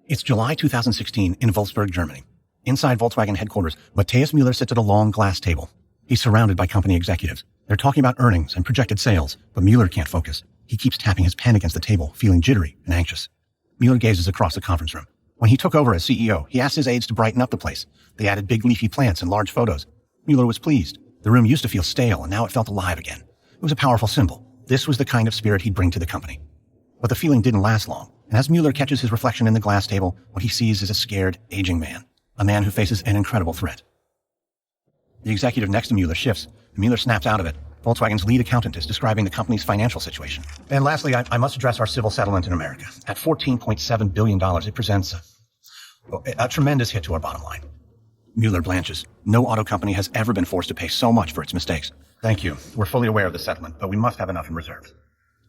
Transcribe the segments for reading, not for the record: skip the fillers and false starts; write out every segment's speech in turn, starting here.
It's July 2016 in Wolfsburg, Germany. Inside Volkswagen headquarters, Matthias Müller sits at a long glass table. He's surrounded by company executives. They're talking about earnings and projected sales, but Müller can't focus. He keeps tapping his pen against the table, feeling jittery and anxious. Müller gazes across the conference room. When he took over as CEO, he asked his aides to brighten up the place. They added big leafy plants and large photos. Müller was pleased. The room used to feel stale, and now it felt alive again. It was a powerful symbol. This was the kind of spirit he'd bring to the company. But the feeling didn't last long, and as Müller catches his reflection in the glass table, what he sees is a scared, aging man. A man who faces an incredible threat. The executive next to Müller shifts, and Müller snaps out of it. Volkswagen's lead accountant is describing the company's financial situation. And lastly, I must address our civil settlement in America. At $14.7 billion, it presents a tremendous hit to our bottom line. Müller blanches. No auto company has ever been forced to pay so much for its mistakes. Thank you. We're fully aware of the settlement, but we must have enough in reserve.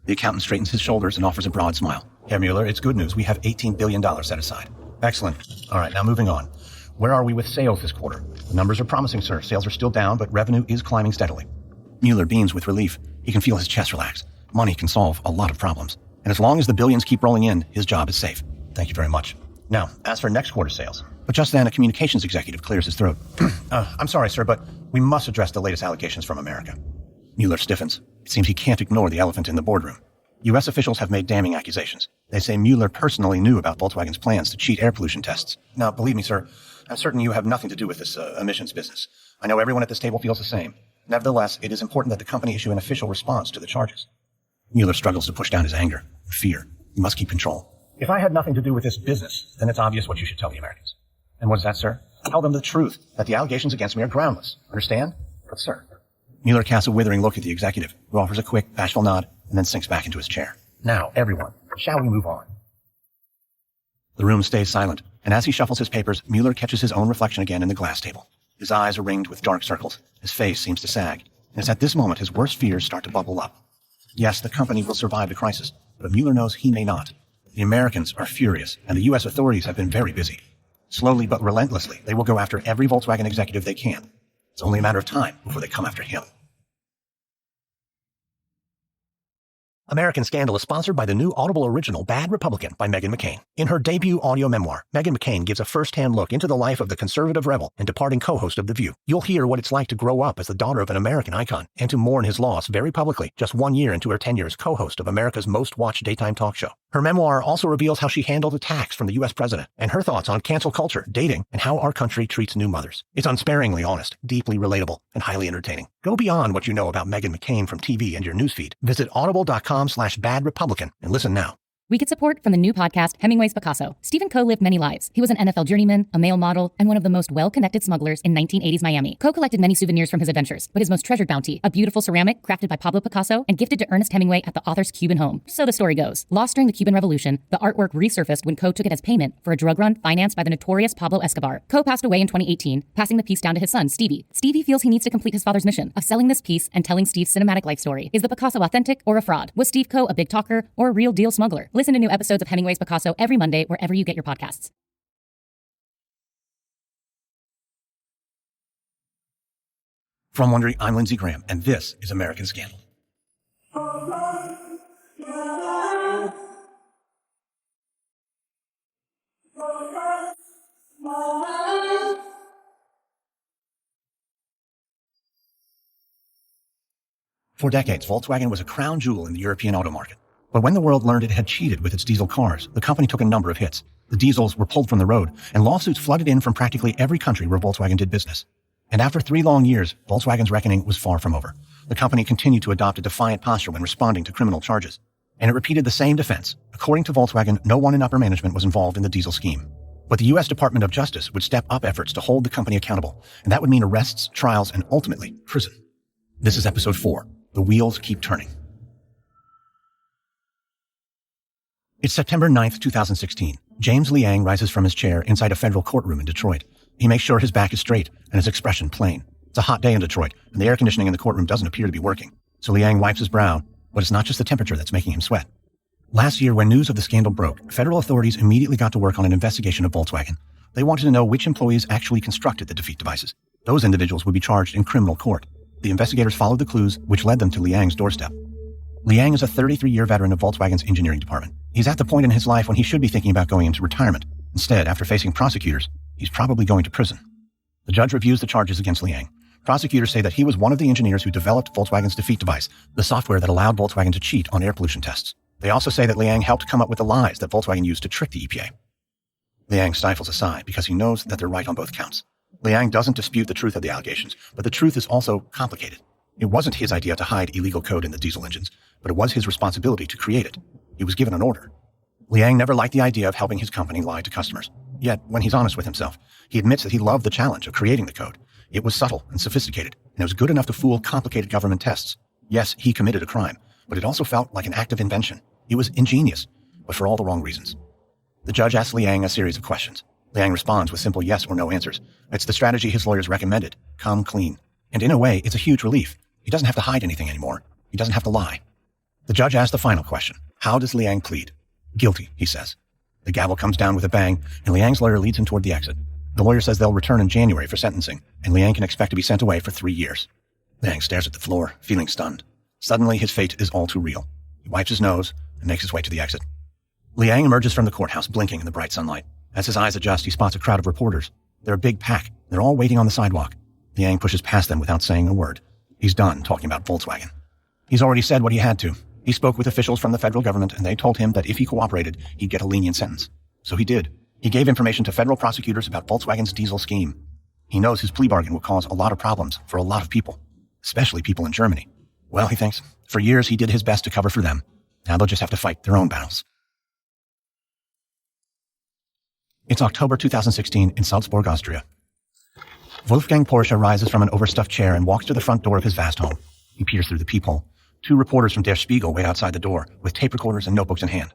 The accountant straightens his shoulders and offers a broad smile. Herr Müller, it's good news. We have $18 billion set aside. Excellent. All right, now moving on. Where are we with sales this quarter? The numbers are promising, sir. Sales are still down, but revenue is climbing steadily. Müller beams with relief. He can feel his chest relax. Money can solve a lot of problems. And as long as the billions keep rolling in, his job is safe. Thank you very much. Now, as for next quarter sales. But just then, a communications executive clears his throat. I'm sorry, sir, but we must address the latest allegations from America. Müller stiffens. It seems he can't ignore the elephant in the boardroom. U.S. officials have made damning accusations. They say Müller personally knew about Volkswagen's plans to cheat air pollution tests. Now, believe me, sir, I'm certain you have nothing to do with this emissions business. I know everyone at this table feels the same. Nevertheless, it is important that the company issue an official response to the charges. Müller struggles to push down his anger, fear. He must keep control. If I had nothing to do with this business, then it's obvious what you should tell the Americans. And what is that, sir? Tell them the truth, that the allegations against me are groundless. Understand? But, sir. Müller casts a withering look at the executive, who offers a quick, bashful nod, and then sinks back into his chair. Now, everyone, shall we move on? The room stays silent, and as he shuffles his papers, Müller catches his own reflection again in the glass table. His eyes are ringed with dark circles. His face seems to sag. And it's at this moment his worst fears start to bubble up. Yes, the company will survive the crisis, but Müller knows he may not. The Americans are furious, and the U.S. authorities have been very busy. Slowly but relentlessly, they will go after every Volkswagen executive they can. It's only a matter of time before they come after him. American Scandal is sponsored by the new Audible original Bad Republican by Meghan McCain. In her debut audio memoir, Meghan McCain gives a first-hand look into the life of the conservative rebel and departing co-host of The View. You'll hear what it's like to grow up as the daughter of an American icon and to mourn his loss very publicly just 1 year into her tenure as co-host of America's most-watched daytime talk show. Her memoir also reveals how she handled attacks from the U.S. president and her thoughts on cancel culture, dating, and how our country treats new mothers. It's unsparingly honest, deeply relatable, and highly entertaining. Go beyond what you know about Meghan McCain from TV and your newsfeed. Visit audible.com/Bad Republican and listen now. We get support from the new podcast, Hemingway's Picasso. Stephen Coe lived many lives. He was an NFL journeyman, a male model, and one of the most well-connected smugglers in 1980s Miami. Coe collected many souvenirs from his adventures, but his most treasured bounty, a beautiful ceramic crafted by Pablo Picasso and gifted to Ernest Hemingway at the author's Cuban home. So the story goes. Lost during the Cuban Revolution, the artwork resurfaced when Coe took it as payment for a drug run financed by the notorious Pablo Escobar. Coe passed away in 2018, passing the piece down to his son, Stevie. Stevie feels he needs to complete his father's mission of selling this piece and telling Steve's cinematic life story. Is the Picasso authentic or a fraud? Was Steve Coe a big talker or a real deal smuggler? Listen to new episodes of Hemingway's Picasso every Monday wherever you get your podcasts. From Wondery, I'm Lindsey Graham, and this is American Scandal. For decades, Volkswagen was a crown jewel in the European auto market. But when the world learned it had cheated with its diesel cars, the company took a number of hits. The diesels were pulled from the road, and lawsuits flooded in from practically every country where Volkswagen did business. And after 3 long years, Volkswagen's reckoning was far from over. The company continued to adopt a defiant posture when responding to criminal charges. And it repeated the same defense. According to Volkswagen, no one in upper management was involved in the diesel scheme. But the U.S. Department of Justice would step up efforts to hold the company accountable, and that would mean arrests, trials, and ultimately, prison. This is episode 4. The Wheels Keep Turning. It's September 9th, 2016. James Liang rises from his chair inside a federal courtroom in Detroit. He makes sure his back is straight and his expression plain. It's a hot day in Detroit, and the air conditioning in the courtroom doesn't appear to be working. So Liang wipes his brow, but it's not just the temperature that's making him sweat. Last year, when news of the scandal broke, federal authorities immediately got to work on an investigation of Volkswagen. They wanted to know which employees actually constructed the defeat devices. Those individuals would be charged in criminal court. The investigators followed the clues, which led them to Liang's doorstep. Liang is a 33-year veteran of Volkswagen's engineering department. He's at the point in his life when he should be thinking about going into retirement. Instead, after facing prosecutors, he's probably going to prison. The judge reviews the charges against Liang. Prosecutors say that he was one of the engineers who developed Volkswagen's defeat device, the software that allowed Volkswagen to cheat on air pollution tests. They also say that Liang helped come up with the lies that Volkswagen used to trick the EPA. Liang stifles a sigh because he knows that they're right on both counts. Liang doesn't dispute the truth of the allegations, but the truth is also complicated. It wasn't his idea to hide illegal code in the diesel engines, but it was his responsibility to create it. He was given an order. Liang never liked the idea of helping his company lie to customers. Yet, when he's honest with himself, he admits that he loved the challenge of creating the code. It was subtle and sophisticated, and it was good enough to fool complicated government tests. Yes, he committed a crime, but it also felt like an act of invention. It was ingenious, but for all the wrong reasons. The judge asks Liang a series of questions. Liang responds with simple yes or no answers. It's the strategy his lawyers recommended. Come clean. And in a way, it's a huge relief. He doesn't have to hide anything anymore. He doesn't have to lie. The judge asks the final question. How does Liang plead? Guilty, he says. The gavel comes down with a bang, and Liang's lawyer leads him toward the exit. The lawyer says they'll return in January for sentencing, and Liang can expect to be sent away for 3 years. Liang stares at the floor, feeling stunned. Suddenly, his fate is all too real. He wipes his nose and makes his way to the exit. Liang emerges from the courthouse, blinking in the bright sunlight. As his eyes adjust, he spots a crowd of reporters. They're a big pack. They're all waiting on the sidewalk. Liang pushes past them without saying a word. He's done talking about Volkswagen. He's already said what he had to. He spoke with officials from the federal government, and they told him that if he cooperated, he'd get a lenient sentence. So he did. He gave information to federal prosecutors about Volkswagen's diesel scheme. He knows his plea bargain will cause a lot of problems for a lot of people, especially people in Germany. Well, he thinks, for years he did his best to cover for them. Now they'll just have to fight their own battles. It's October 2016 in Salzburg, Austria. Wolfgang Porsche rises from an overstuffed chair and walks to the front door of his vast home. He peers through the peephole. 2 reporters from Der Spiegel wait outside the door, with tape recorders and notebooks in hand.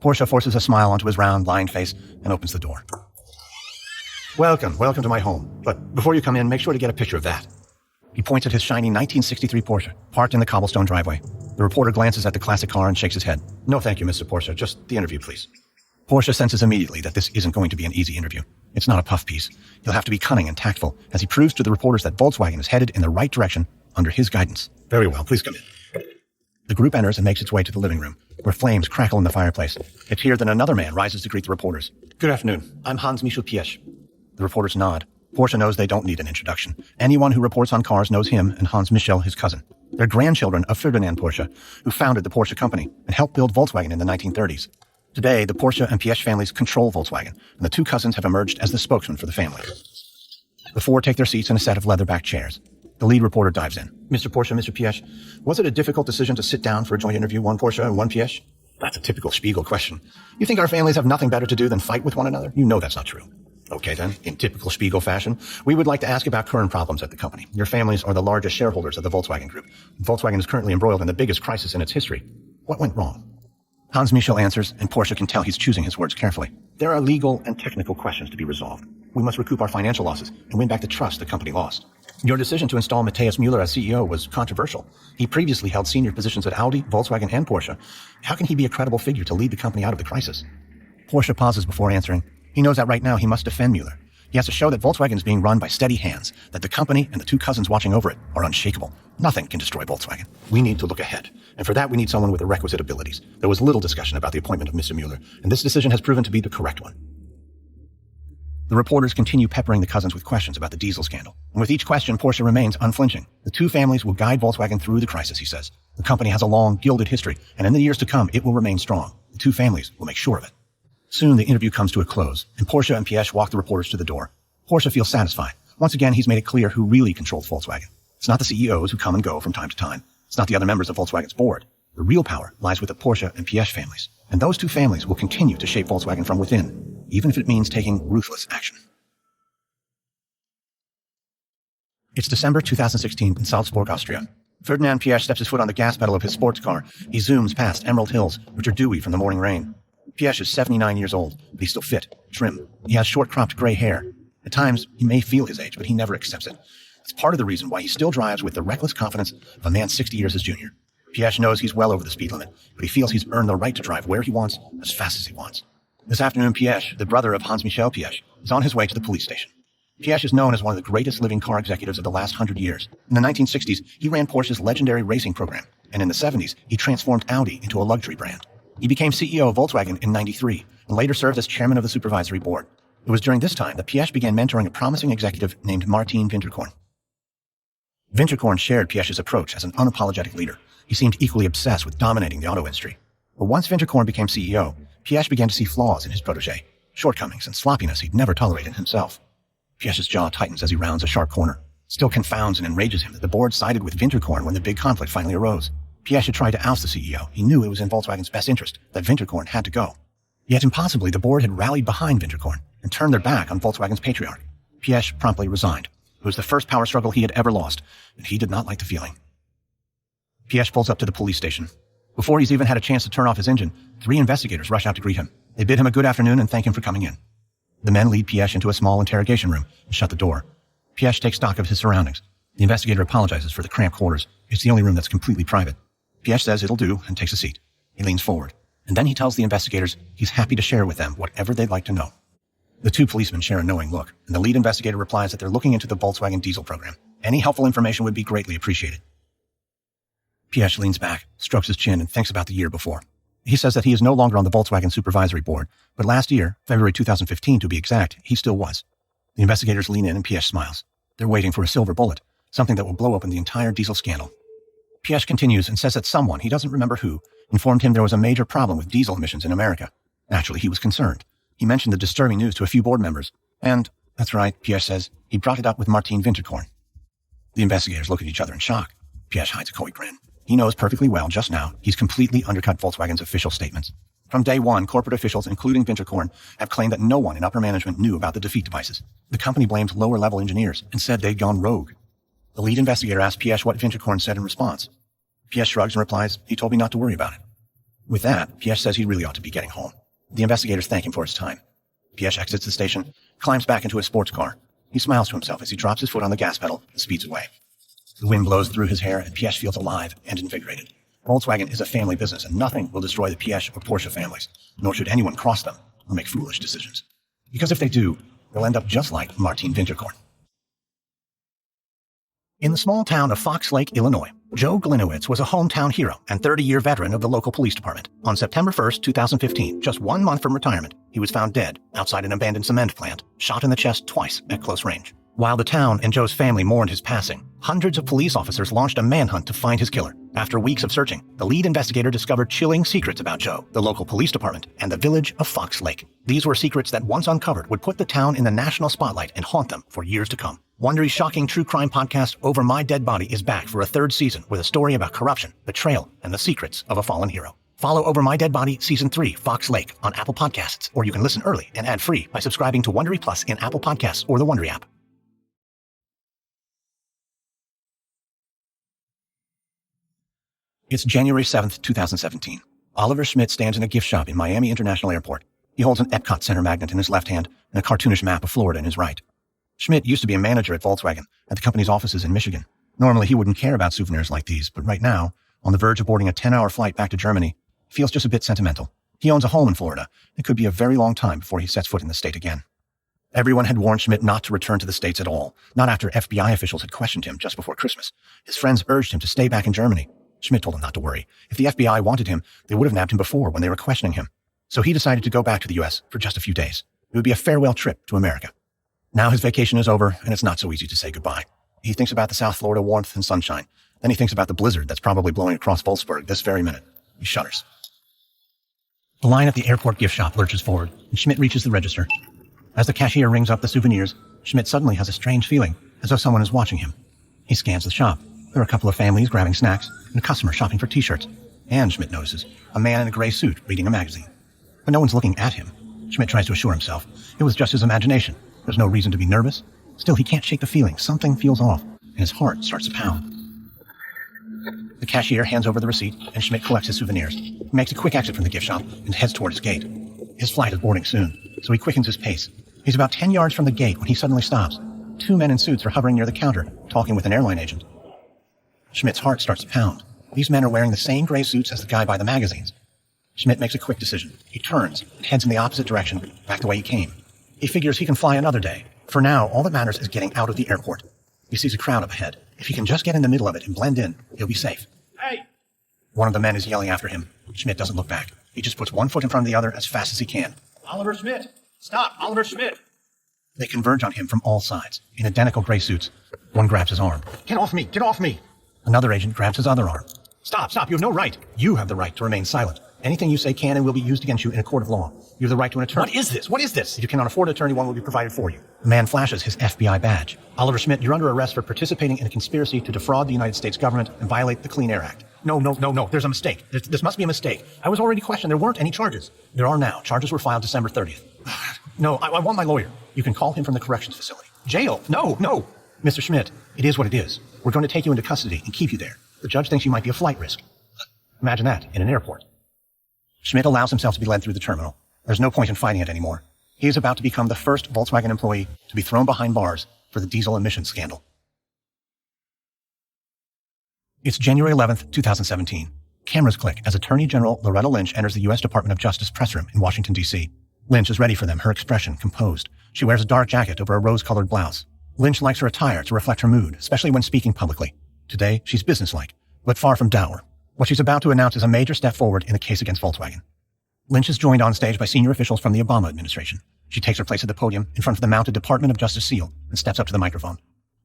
Porsche forces a smile onto his round, lined face and opens the door. Welcome to my home. But before you come in, make sure to get a picture of that. He points at his shiny 1963 Porsche, parked in the cobblestone driveway. The reporter glances at the classic car and shakes his head. No thank you, Mr. Porsche. Just the interview, please. Porsche senses immediately that this isn't going to be an easy interview. It's not a puff piece. He'll have to be cunning and tactful as he proves to the reporters that Volkswagen is headed in the right direction under his guidance. Very well, please come in. The group enters and makes its way to the living room, where flames crackle in the fireplace. It's here that another man rises to greet the reporters. Good afternoon. I'm Hans-Michel Piesch. The reporters nod. Porsche knows they don't need an introduction. Anyone who reports on cars knows him and Hans-Michel, his cousin. They're grandchildren of Ferdinand Porsche, who founded the Porsche company and helped build Volkswagen in the 1930s. Today, the Porsche and Piesch families control Volkswagen, and the 2 cousins have emerged as the spokesman for the family. The 4 take their seats in a set of leather-backed chairs. The lead reporter dives in. Mr. Porsche, Mr. Piesch, was it a difficult decision to sit down for a joint interview, one Porsche and one Piesch? That's a typical Spiegel question. You think our families have nothing better to do than fight with one another? You know that's not true. Okay then, in typical Spiegel fashion, we would like to ask about current problems at the company. Your families are the largest shareholders of the Volkswagen Group. Volkswagen is currently embroiled in the biggest crisis in its history. What went wrong? Hans-Michel answers, and Porsche can tell he's choosing his words carefully. There are legal and technical questions to be resolved. We must recoup our financial losses and win back the trust the company lost. Your decision to install Matthias Müller as CEO was controversial. He previously held senior positions at Audi, Volkswagen, and Porsche. How can he be a credible figure to lead the company out of the crisis? Porsche pauses before answering. He knows that right now he must defend Müller. He has to show that Volkswagen is being run by steady hands, that the company and the 2 cousins watching over it are unshakable. Nothing can destroy Volkswagen. We need to look ahead. And for that, we need someone with the requisite abilities. There was little discussion about the appointment of Mr. Müller, and this decision has proven to be the correct one. The reporters continue peppering the cousins with questions about the diesel scandal. And with each question, Porsche remains unflinching. The 2 families will guide Volkswagen through the crisis, he says. The company has a long, gilded history, and in the years to come, it will remain strong. The 2 families will make sure of it. Soon, the interview comes to a close, and Porsche and Piesch walk the reporters to the door. Porsche feels satisfied. Once again, he's made it clear who really controls Volkswagen. It's not the CEOs who come and go from time to time. It's not the other members of Volkswagen's board. The real power lies with the Porsche and Piesch families. And those 2 families will continue to shape Volkswagen from within, even if it means taking ruthless action. It's December 2016 in Salzburg, Austria. Ferdinand Piesch steps his foot on the gas pedal of his sports car. He zooms past Emerald Hills, which are dewy from the morning rain. Piesch is 79 years old, but he's still fit, trim. He has short-cropped gray hair. At times, he may feel his age, but he never accepts it. It's part of the reason why he still drives with the reckless confidence of a man 60 years his junior. Piesch knows he's well over the speed limit, but he feels he's earned the right to drive where he wants, as fast as he wants. This afternoon, Piesch, the brother of Hans-Michel Piesch, is on his way to the police station. Piëch is known as one of the greatest living car executives of the last 100 years. In the 1960s, he ran Porsche's legendary racing program, and in the 70s, he transformed Audi into a luxury brand. He became CEO of Volkswagen in '93, and later served as chairman of the supervisory board. It was during this time that Piëch began mentoring a promising executive named Martin Winterkorn. Winterkorn shared Piëch's approach as an unapologetic leader. He seemed equally obsessed with dominating the auto industry. But once Winterkorn became CEO, Piëch began to see flaws in his protege, shortcomings and sloppiness he'd never tolerated himself. Piëch's jaw tightens as he rounds a sharp corner. Still confounds and enrages him that the board sided with Winterkorn when the big conflict finally arose. Piëch had tried to oust the CEO. He knew it was in Volkswagen's best interest that Winterkorn had to go. Yet impossibly, the board had rallied behind Winterkorn and turned their back on Volkswagen's patriarch. Piëch promptly resigned. It was the first power struggle he had ever lost, and he did not like the feeling. Piëch pulls up to the police station. Before he's even had a chance to turn off his engine, 3 investigators rush out to greet him. They bid him a good afternoon and thank him for coming in. The men lead Piëch into a small interrogation room and shut the door. Piëch takes stock of his surroundings. The investigator apologizes for the cramped quarters. It's the only room that's completely private. Piëch says it'll do and takes a seat. He leans forward, and then he tells the investigators he's happy to share with them whatever they'd like to know. The 2 policemen share a knowing look, and the lead investigator replies that they're looking into the Volkswagen diesel program. Any helpful information would be greatly appreciated. Piëch leans back, strokes his chin, and thinks about the year before. He says that he is no longer on the Volkswagen supervisory board, but last year, February 2015 to be exact, he still was. The investigators lean in and Piëch smiles. They're waiting for a silver bullet, something that will blow open the entire diesel scandal. Piëch continues and says that someone, he doesn't remember who, informed him there was a major problem with diesel emissions in America. Naturally, he was concerned. He mentioned the disturbing news to a few board members, and, that's right, Piëch says, he brought it up with Martin Winterkorn. The investigators look at each other in shock. Piëch hides a coy grin. He knows perfectly well, just now, he's completely undercut Volkswagen's official statements. From day one, corporate officials, including Winterkorn, have claimed that no one in upper management knew about the defeat devices. The company blamed lower-level engineers and said they'd gone rogue. The lead investigator asks Piëch what Winterkorn said in response. Piëch shrugs and replies, he told me not to worry about it. With that, Piëch says he really ought to be getting home. The investigators thank him for his time. Piëch exits the station, climbs back into his sports car. He smiles to himself as he drops his foot on the gas pedal and speeds away. The wind blows through his hair, and Piëch feels alive and invigorated. Volkswagen is a family business, and nothing will destroy the Piëch or Porsche families, nor should anyone cross them or make foolish decisions. Because if they do, they'll end up just like Martin Winterkorn. In the small town of Fox Lake, Illinois, Joe Glinowitz was a hometown hero and 30-year veteran of the local police department. On September 1st, 2015, just 1 month from retirement, he was found dead outside an abandoned cement plant, shot in the chest twice at close range. While the town and Joe's family mourned his passing, hundreds of police officers launched a manhunt to find his killer. After weeks of searching, the lead investigator discovered chilling secrets about Joe, the local police department, and the village of Fox Lake. These were secrets that, once uncovered, would put the town in the national spotlight and haunt them for years to come. Wondery's shocking true crime podcast, Over My Dead Body, is back for a 3rd season with a story about corruption, betrayal, and the secrets of a fallen hero. Follow Over My Dead Body Season 3, Fox Lake, on Apple Podcasts, or you can listen early and ad-free by subscribing to Wondery Plus in Apple Podcasts or the Wondery app. It's January 7th, 2017. Oliver Schmidt stands in a gift shop in Miami International Airport. He holds an Epcot Center magnet in his left hand and a cartoonish map of Florida in his right. Schmidt used to be a manager at Volkswagen at the company's offices in Michigan. Normally, he wouldn't care about souvenirs like these, but right now, on the verge of boarding a 10-hour flight back to Germany, he feels just a bit sentimental. He owns a home in Florida. It could be a very long time before he sets foot in the state again. Everyone had warned Schmidt not to return to the States at all, not after FBI officials had questioned him just before Christmas. His friends urged him to stay back in Germany. Schmidt told him not to worry. If the FBI wanted him, they would have nabbed him before when they were questioning him. So he decided to go back to the U.S. for just a few days. It would be a farewell trip to America. Now his vacation is over, and it's not so easy to say goodbye. He thinks about the South Florida warmth and sunshine. Then he thinks about the blizzard that's probably blowing across Wolfsburg this very minute. He shudders. The line at the airport gift shop lurches forward, and Schmidt reaches the register. As the cashier rings up the souvenirs, Schmidt suddenly has a strange feeling, as though someone is watching him. He scans the shop. There are a couple of families grabbing snacks, and a customer shopping for t-shirts. And, Schmidt notices, a man in a gray suit reading a magazine. But no one's looking at him. Schmidt tries to assure himself. It was just his imagination. There's no reason to be nervous. Still, he can't shake the feeling. Something feels off, and his heart starts to pound. The cashier hands over the receipt, and Schmidt collects his souvenirs. He makes a quick exit from the gift shop and heads toward his gate. His flight is boarding soon, so he quickens his pace. He's about 10 yards from the gate when he suddenly stops. 2 men in suits are hovering near the counter, talking with an airline agent. Schmidt's heart starts to pound. These men are wearing the same gray suits as the guy by the magazines. Schmidt makes a quick decision. He turns and heads in the opposite direction, back the way he came. He figures he can fly another day, For now, all that matters is getting out of the airport. He sees a crowd up ahead. If he can just get in the middle of it and blend in, he'll be safe. Hey! One of the men is yelling after him. Schmidt doesn't look back. He just puts one foot in front of the other as fast as he can. Oliver Schmidt! Stop! Oliver Schmidt! They converge on him from all sides, in identical gray suits. One grabs his arm. Get off me! Get off me! Another agent grabs his other arm. Stop! You have no right! You have the right to remain silent. Anything you say can and will be used against you in a court of law. You have the right to an attorney. What is this? If you cannot afford an attorney, one will be provided for you. The man flashes his FBI badge. Oliver Schmidt, you're under arrest for participating in a conspiracy to defraud the United States government and violate the Clean Air Act. No. There's a mistake. This must be a mistake. I was already questioned. There weren't any charges. There are now. Charges were filed December 30th. No, I want my lawyer. You can call him from the corrections facility. Jail? No. Mr. Schmidt, it is what it is. We're going to take you into custody and keep you there. The judge thinks you might be a flight risk. Imagine that, in an airport. Schmidt allows himself to be led through the terminal. There's no point in fighting it anymore. He is about to become the first Volkswagen employee to be thrown behind bars for the diesel emissions scandal. It's January 11th, 2017. Cameras click as Attorney General Loretta Lynch enters the U.S. Department of Justice press room in Washington, D.C. Lynch is ready for them, her expression composed. She wears a dark jacket over a rose-colored blouse. Lynch likes her attire to reflect her mood, especially when speaking publicly. Today, she's businesslike, but far from dour. What she's about to announce is a major step forward in the case against Volkswagen. Lynch is joined on stage by senior officials from the Obama administration. She takes her place at the podium in front of the mounted Department of Justice seal and steps up to the microphone.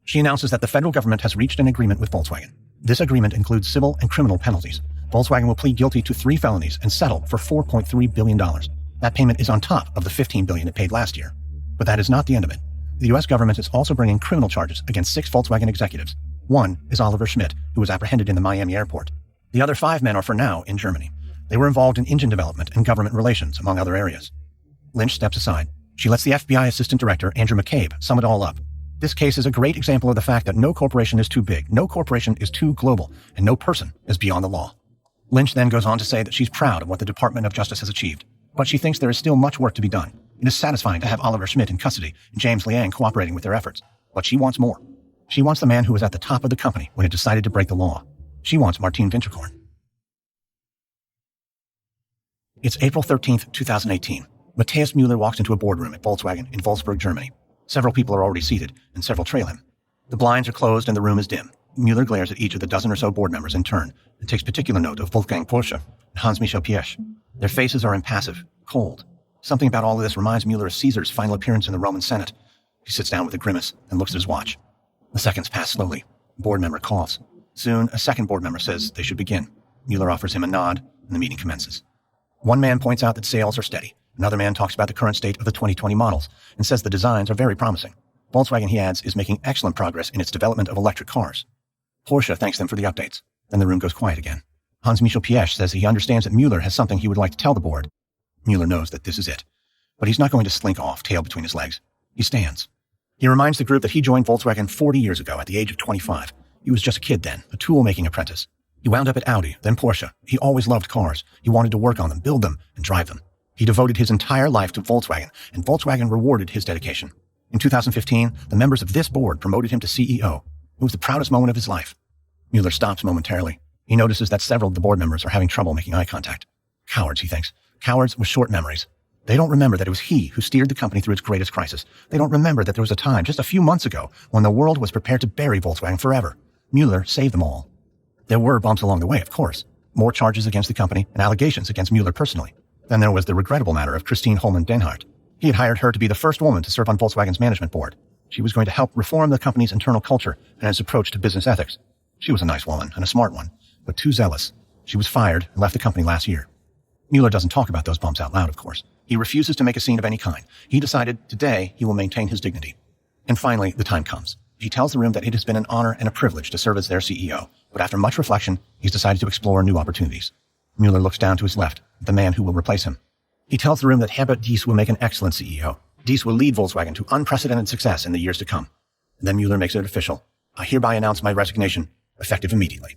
She announces that the federal government has reached an agreement with Volkswagen. This agreement includes civil and criminal penalties. Volkswagen will plead guilty to 3 felonies and settle for $4.3 billion. That payment is on top of the $15 billion it paid last year. But that is not the end of it. The U.S. government is also bringing criminal charges against 6 Volkswagen executives. One is Oliver Schmidt, who was apprehended in the Miami airport. The other 5 men are for now in Germany. They were involved in engine development and government relations, among other areas. Lynch steps aside. She lets the FBI Assistant Director, Andrew McCabe, sum it all up. This case is a great example of the fact that no corporation is too big, no corporation is too global, and no person is beyond the law. Lynch then goes on to say that she's proud of what the Department of Justice has achieved, but she thinks there is still much work to be done. It is satisfying to have Oliver Schmidt in custody and James Liang cooperating with their efforts, but she wants more. She wants the man who was at the top of the company when it decided to break the law. She wants Martin Winterkorn. It's April 13th, 2018. Matthias Müller walks into a boardroom at Volkswagen in Wolfsburg, Germany. Several people are already seated, and several trail him. The blinds are closed and the room is dim. Müller glares at each of the dozen or so board members in turn, and takes particular note of Wolfgang Porsche and Hans-Michel Piesch. Their faces are impassive, cold. Something about all of this reminds Müller of Caesar's final appearance in the Roman Senate. He sits down with a grimace and looks at his watch. The seconds pass slowly. A board member coughs. Soon, a second board member says they should begin. Müller offers him a nod, and the meeting commences. One man points out that sales are steady. Another man talks about the current state of the 2020 models and says the designs are very promising. Volkswagen, he adds, is making excellent progress in its development of electric cars. Porsche thanks them for the updates. Then the room goes quiet again. Hans-Michel Piesch says he understands that Müller has something he would like to tell the board. Müller knows that this is it. But he's not going to slink off, tail between his legs. He stands. He reminds the group that he joined Volkswagen 40 years ago at the age of 25. He was just a kid then, a tool-making apprentice. He wound up at Audi, then Porsche. He always loved cars. He wanted to work on them, build them, and drive them. He devoted his entire life to Volkswagen, and Volkswagen rewarded his dedication. In 2015, the members of this board promoted him to CEO. It was the proudest moment of his life. Müller stops momentarily. He notices that several of the board members are having trouble making eye contact. Cowards, he thinks. Cowards with short memories. They don't remember that it was he who steered the company through its greatest crisis. They don't remember that there was a time, just a few months ago, when the world was prepared to bury Volkswagen forever. Müller saved them all. There were bumps along the way, of course. More charges against the company and allegations against Müller personally. Then there was the regrettable matter of Christine Holman-Denhardt. He had hired her to be the first woman to serve on Volkswagen's management board. She was going to help reform the company's internal culture and its approach to business ethics. She was a nice woman and a smart one, but too zealous. She was fired and left the company last year. Müller doesn't talk about those bumps out loud, of course. He refuses to make a scene of any kind. He decided today he will maintain his dignity. And finally, the time comes. He tells the room that it has been an honor and a privilege to serve as their CEO, but after much reflection, he's decided to explore new opportunities. Müller looks down to his left, at the man who will replace him. He tells the room that Herbert Diess will make an excellent CEO. Diess will lead Volkswagen to unprecedented success in the years to come. And then Müller makes it official. I hereby announce my resignation, effective immediately.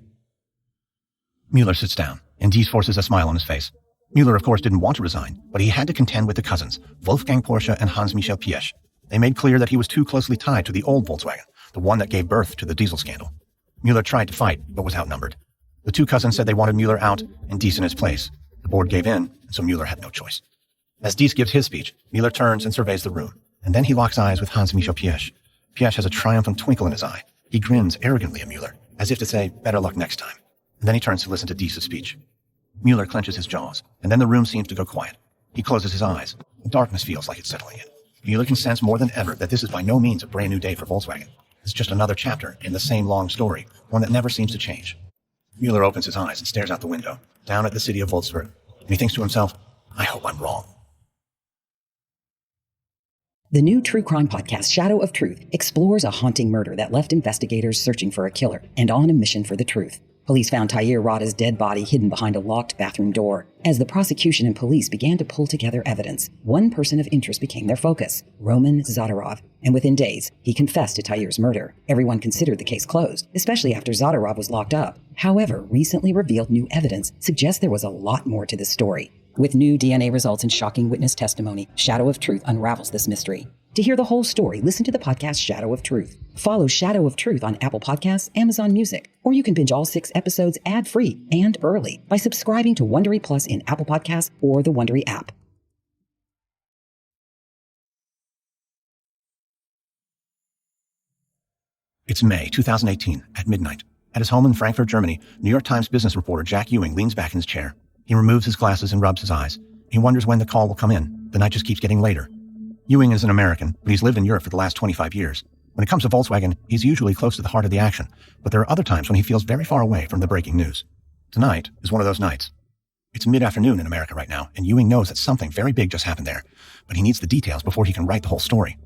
Müller sits down, and Diess forces a smile on his face. Müller, of course, didn't want to resign, but he had to contend with the cousins, Wolfgang Porsche and Hans-Michel Piesch. They made clear that he was too closely tied to the old Volkswagen, the one that gave birth to the diesel scandal. Müller tried to fight, but was outnumbered. The two cousins said they wanted Müller out and Diess in his place. The board gave in, and so Müller had no choice. As Diess gives his speech, Müller turns and surveys the room. And then he locks eyes with Hans-Michel Piesch. Piesch has a triumphant twinkle in his eye. He grins arrogantly at Müller, as if to say, better luck next time. And then he turns to listen to Dies's speech. Müller clenches his jaws, and then the room seems to go quiet. He closes his eyes. Darkness feels like it's settling in. Müller can sense more than ever that this is by no means a brand new day for Volkswagen. It's just another chapter in the same long story, one that never seems to change. Müller opens his eyes and stares out the window, down at the city of Wolfsburg, and he thinks to himself, I hope I'm wrong. The new true crime podcast, Shadow of Truth, explores a haunting murder that left investigators searching for a killer and on a mission for the truth. Police found Tayyar Rada's dead body hidden behind a locked bathroom door. As the prosecution and police began to pull together evidence, one person of interest became their focus, Roman Zadarov, and within days, he confessed to Tayyar's murder. Everyone considered the case closed, especially after Zadarov was locked up. However, recently revealed new evidence suggests there was a lot more to this story. With new DNA results and shocking witness testimony, Shadow of Truth unravels this mystery. To hear the whole story, listen to the podcast Shadow of Truth. Follow Shadow of Truth on Apple Podcasts, Amazon Music, or you can binge all 6 episodes ad-free and early by subscribing to Wondery Plus in Apple Podcasts or the Wondery app. It's May 2018, at midnight. At his home in Frankfurt, Germany, New York Times business reporter Jack Ewing leans back in his chair. He removes his glasses and rubs his eyes. He wonders when the call will come in. The night just keeps getting later. Ewing is an American, but he's lived in Europe for the last 25 years. When it comes to Volkswagen, he's usually close to the heart of the action, but there are other times when he feels very far away from the breaking news. Tonight is one of those nights. It's mid-afternoon in America right now, and Ewing knows that something very big just happened there, but he needs the details before he can write the whole story.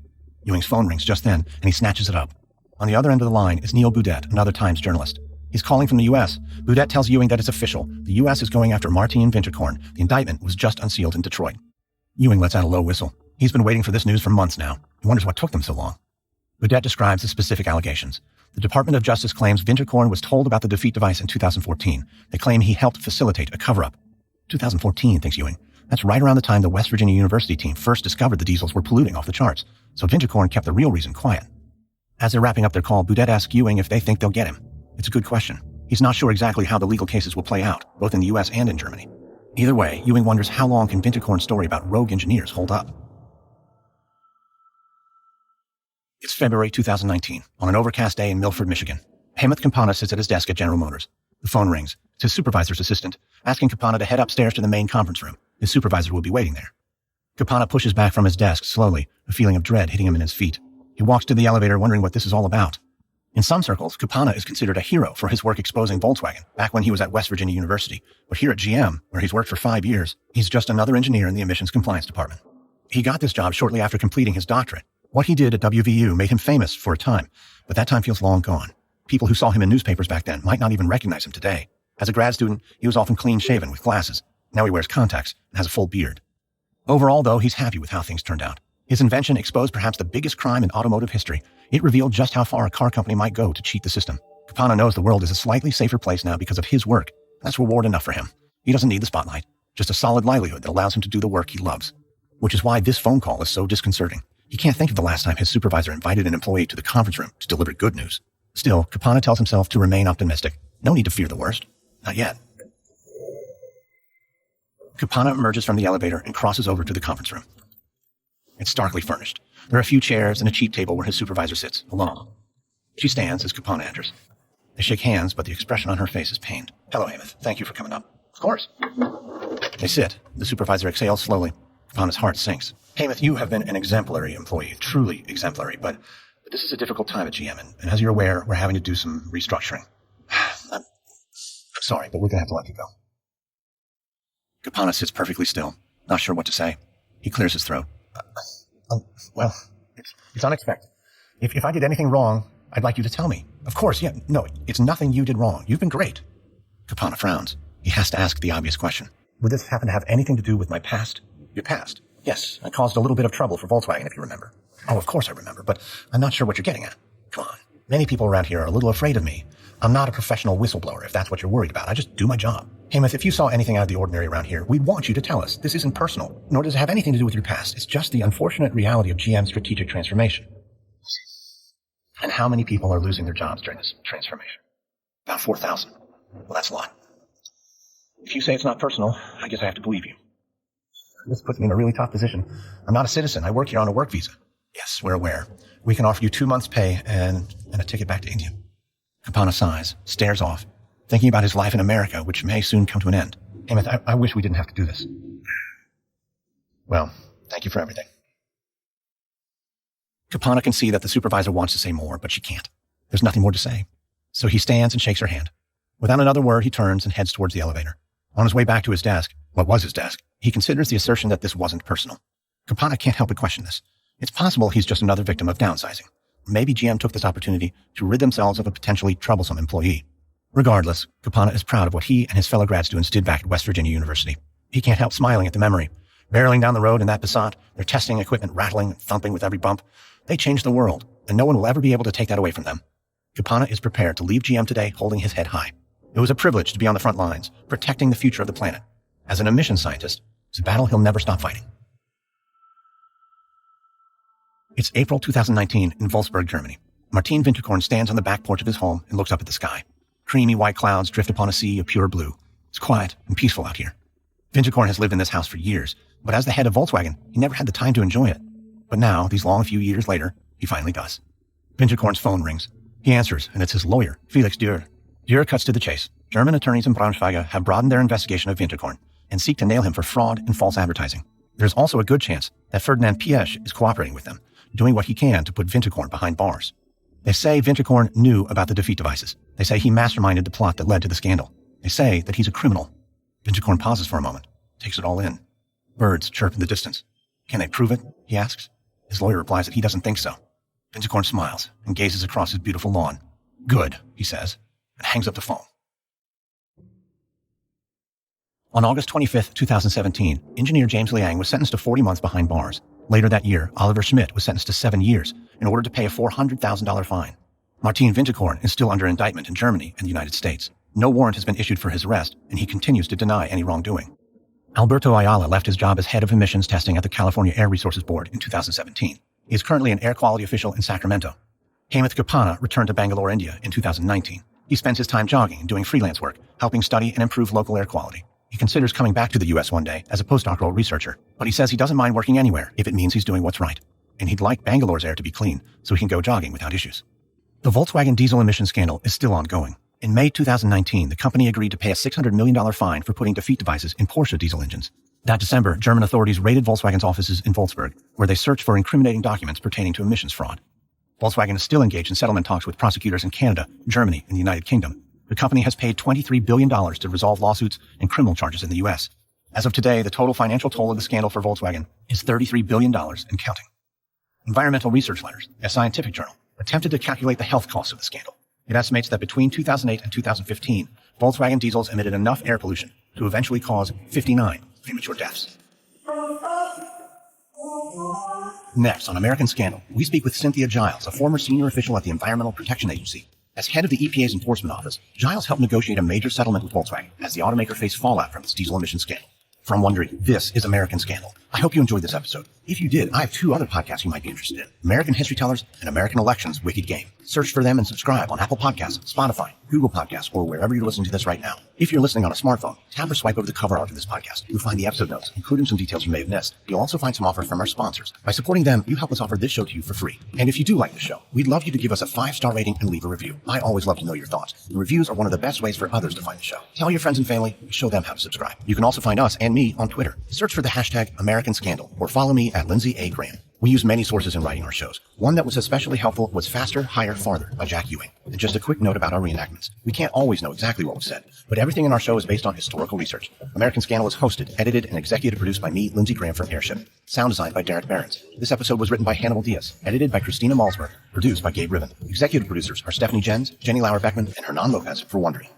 Ewing's phone rings just then, and he snatches it up. On the other end of the line is Neil Boudet, another Times journalist. He's calling from the U.S. Boudet tells Ewing that it's official. The U.S. is going after Martin Winterkorn. The indictment was just unsealed in Detroit. Ewing lets out a low whistle. He's been waiting for this news for months now. He wonders what took them so long. Boudet describes the specific allegations. The Department of Justice claims Winterkorn was told about the defeat device in 2014. They claim he helped facilitate a cover-up. 2014, thinks Ewing. That's right around the time the West Virginia University team first discovered the diesels were polluting off the charts. So Winterkorn kept the real reason quiet. As they're wrapping up their call, Boudet asks Ewing if they think they'll get him. It's a good question. He's not sure exactly how the legal cases will play out, both in the U.S. and in Germany. Either way, Ewing wonders how long can Winterkorn's story about rogue engineers hold up. It's February 2019, on an overcast day in Milford, Michigan. Hemeth Campana sits at his desk at General Motors. The phone rings. It's his supervisor's assistant, asking Campana to head upstairs to the main conference room. His supervisor will be waiting there. Campana pushes back from his desk slowly, a feeling of dread hitting him in his feet. He walks to the elevator wondering what this is all about. In some circles, Campana is considered a hero for his work exposing Volkswagen back when he was at West Virginia University. But here at GM, where he's worked for 5 years, he's just another engineer in the emissions compliance department. He got this job shortly after completing his doctorate. What he did at WVU made him famous for a time, but that time feels long gone. People who saw him in newspapers back then might not even recognize him today. As a grad student, he was often clean-shaven with glasses. Now he wears contacts and has a full beard. Overall, though, he's happy with how things turned out. His invention exposed perhaps the biggest crime in automotive history. It revealed just how far a car company might go to cheat the system. Campana knows the world is a slightly safer place now because of his work. That's reward enough for him. He doesn't need the spotlight, just a solid livelihood that allows him to do the work he loves. Which is why this phone call is so disconcerting. He can't think of the last time his supervisor invited an employee to the conference room to deliver good news. Still, Campana tells himself to remain optimistic. No need to fear the worst. Not yet. Campana emerges from the elevator and crosses over to the conference room. It's starkly furnished. There are a few chairs and a cheap table where his supervisor sits, alone. She stands as Campana enters. They shake hands, but the expression on her face is pained. Hello, Hemeth. Thank you for coming up. Of course. They sit. The supervisor exhales slowly. Campana's heart sinks. Hemeth, you have been an exemplary employee, truly exemplary, but this is a difficult time at GM, and as you're aware, we're having to do some restructuring. I'm sorry, but we're going to have to let you go. Campana sits perfectly still, not sure what to say. He clears his throat. Well, it's unexpected. If I did anything wrong, I'd like you to tell me. Of course, yeah, no, it's nothing you did wrong. You've been great. Campana frowns. He has to ask the obvious question. Would this happen to have anything to do with my past? Your past? Yes, I caused a little bit of trouble for Volkswagen, if you remember. Oh, of course I remember, but I'm not sure what you're getting at. Come on. Many people around here are a little afraid of me. I'm not a professional whistleblower, if that's what you're worried about. I just do my job. Hemeth, if you saw anything out of the ordinary around here, we'd want you to tell us. This isn't personal, nor does it have anything to do with your past. It's just the unfortunate reality of GM's strategic transformation. And how many people are losing their jobs during this transformation? About 4,000. Well, that's a lot. If you say it's not personal, I guess I have to believe you. This puts me in a really tough position. I'm not a citizen. I work here on a work visa. Yes, we're aware. We can offer you 2 months' pay and a ticket back to India. Kapana sighs, stares off, thinking about his life in America, which may soon come to an end. Hemant, I wish we didn't have to do this. Well, thank you for everything. Kapana can see that the supervisor wants to say more, but she can't. There's nothing more to say. So he stands and shakes her hand. Without another word, he turns and heads towards the elevator. On his way back to his desk, what was his desk, he considers the assertion that this wasn't personal. Kapana can't help but question this. It's possible he's just another victim of downsizing. Maybe GM took this opportunity to rid themselves of a potentially troublesome employee. Regardless, Kapana is proud of what he and his fellow grad students did back at West Virginia University. He can't help smiling at the memory. Barreling down the road in that Passat, their testing equipment rattling and thumping with every bump. They changed the world, and no one will ever be able to take that away from them. Kapana is prepared to leave GM today holding his head high. It was a privilege to be on the front lines, protecting the future of the planet. As an emissions scientist, it's a battle he'll never stop fighting. It's April 2019 in Wolfsburg, Germany. Martin Winterkorn stands on the back porch of his home and looks up at the sky. Creamy white clouds drift upon a sea of pure blue. It's quiet and peaceful out here. Winterkorn has lived in this house for years, but as the head of Volkswagen, he never had the time to enjoy it. But now, these long few years later, he finally does. Winterkorn's phone rings. He answers, and it's his lawyer, Felix Dürr. Dürr cuts to the chase. German attorneys in Braunschweig have broadened their investigation of Winterkorn and seek to nail him for fraud and false advertising. There's also a good chance that Ferdinand Piesch is cooperating with them, doing what he can to put Winterkorn behind bars. They say Winterkorn knew about the defeat devices. They say he masterminded the plot that led to the scandal. They say that he's a criminal. Winterkorn pauses for a moment, takes it all in. Birds chirp in the distance. Can they prove it? He asks. His lawyer replies that he doesn't think so. Winterkorn smiles and gazes across his beautiful lawn. Good, he says, and hangs up the phone. On August 25th, 2017, engineer James Liang was sentenced to 40 months behind bars. Later that year, Oliver Schmidt was sentenced to 7 years in order to pay a $400,000 fine. Martin Winterkorn is still under indictment in Germany and the United States. No warrant has been issued for his arrest, and he continues to deny any wrongdoing. Alberto Ayala left his job as head of emissions testing at the California Air Resources Board in 2017. He is currently an air quality official in Sacramento. Hemant Kapana returned to Bangalore, India in 2019. He spends his time jogging and doing freelance work, helping study and improve local air quality. He considers coming back to the U.S. one day as a postdoctoral researcher, but he says he doesn't mind working anywhere if it means he's doing what's right. And he'd like Bangalore's air to be clean so he can go jogging without issues. The Volkswagen diesel emission scandal is still ongoing. In May 2019, the company agreed to pay a $600 million fine for putting defeat devices in Porsche diesel engines. That December, German authorities raided Volkswagen's offices in Wolfsburg, where they searched for incriminating documents pertaining to emissions fraud. Volkswagen is still engaged in settlement talks with prosecutors in Canada, Germany, and the United Kingdom. The company has paid $23 billion to resolve lawsuits and criminal charges in the U.S. As of today, the total financial toll of the scandal for Volkswagen is $33 billion and counting. Environmental Research Letters, a scientific journal, attempted to calculate the health costs of the scandal. It estimates that between 2008 and 2015, Volkswagen diesels emitted enough air pollution to eventually cause 59 premature deaths. Next, on American Scandal, we speak with Cynthia Giles, a former senior official at the Environmental Protection Agency. As head of the EPA's enforcement office, Giles helped negotiate a major settlement with Volkswagen as the automaker faced fallout from its diesel emission scandal. From Wondery, this is American Scandal. I hope you enjoyed this episode. If you did, I have 2 other podcasts you might be interested in. American History Tellers and American Elections Wicked Game. Search for them and subscribe on Apple Podcasts, Spotify, Google Podcasts, or wherever you're listening to this right now. If you're listening on a smartphone, tap or swipe over the cover art of this podcast. You'll find the episode notes, including some details you may have missed. You'll also find some offers from our sponsors. By supporting them, you help us offer this show to you for free. And if you do like the show, we'd love you to give us a 5-star rating and leave a review. I always love to know your thoughts. And reviews are one of the best ways for others to find the show. Tell your friends and family, show them how to subscribe. You can also find us and me on Twitter. Search for the hashtag American Scandal or follow me at Lindsay A. Graham. We use many sources in writing our shows. One that was especially helpful was Faster, Higher, Farther by Jack Ewing. And just a quick note about our reenactments. We can't always know exactly what was said, but everything in our show is based on historical research. American Scandal is hosted, edited, and executive produced by me, Lindsay Graham from Airship. Sound designed by Derek Behrens. This episode was written by Hannibal Diaz, edited by Christina Malzberg, produced by Gabe Riven. Executive producers are Stephanie Jens, Jenny Lauer-Beckman, and Hernan Lopez for Wondery.